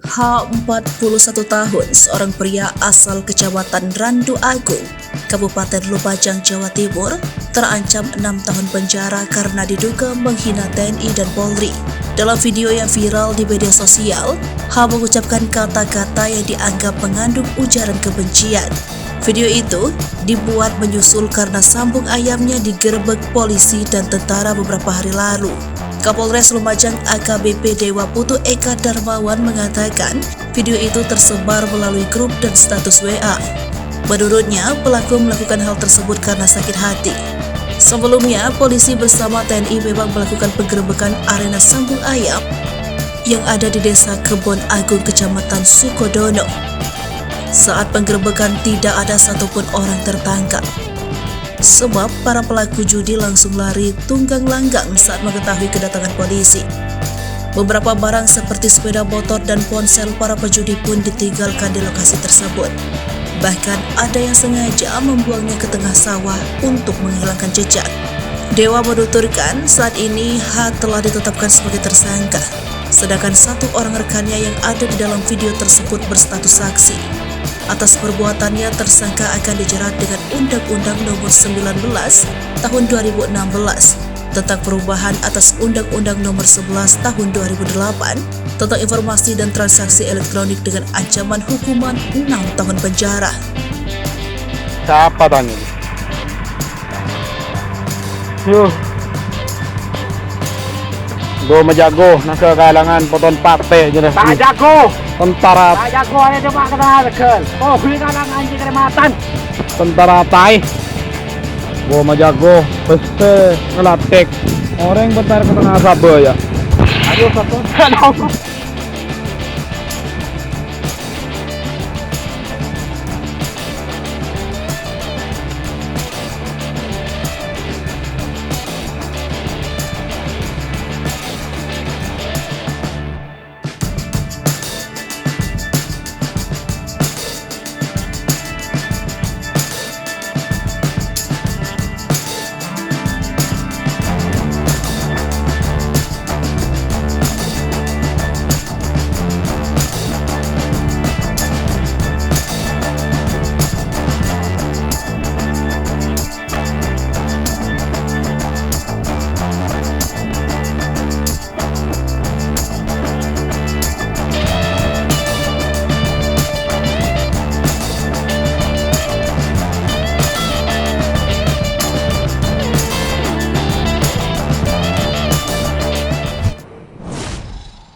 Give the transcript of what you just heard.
41 tahun, seorang pria asal Kecamatan Randu Agung, Kabupaten Lumajang, Jawa Timur, terancam 6 tahun penjara karena diduga menghina TNI dan Polri. Dalam video yang viral di media sosial, H mengucapkan kata-kata yang dianggap mengandung ujaran kebencian. Video itu dibuat menyusul karena sambung ayamnya digerebek polisi dan tentara beberapa hari lalu. Kapolres Lumajang AKBP Dewa Putu Eka Darmawan mengatakan video itu tersebar melalui grup dan status WA. Menurutnya, pelaku melakukan hal tersebut karena sakit hati. Sebelumnya, polisi bersama TNI memang melakukan penggerebekan arena sambung ayam yang ada di Desa Kebon Agung, Kecamatan Sukodono. Saat penggerebekan tidak ada satupun orang tertangkap. Sebab para pelaku judi langsung lari tunggang langgang saat mengetahui kedatangan polisi. Beberapa barang seperti sepeda motor dan ponsel para pejudi pun ditinggalkan di lokasi tersebut. Bahkan ada yang sengaja membuangnya ke tengah sawah untuk menghilangkan jejak. Dewa menuturkan saat ini H telah ditetapkan sebagai tersangka, sedangkan satu orang rekannya yang ada di dalam video tersebut berstatus saksi. Atas perbuatannya, tersangka akan dijerat dengan Undang-Undang Nomor 19 Tahun 2016 tentang perubahan atas Undang-Undang Nomor 11 Tahun 2008 tentang informasi dan transaksi elektronik dengan ancaman hukuman 6 tahun penjara. Siapa tanya? Yuh, gue menjago nasa kalangan poton partai jelas. Tak jago. Tentara Tak jago ada cuma kena rekel. Oh, kulit kalang anjing kerematan. tentara tai. Gue menjago peste ngelatek orang bentar ke tengah Sabah ya. Aduh, satu.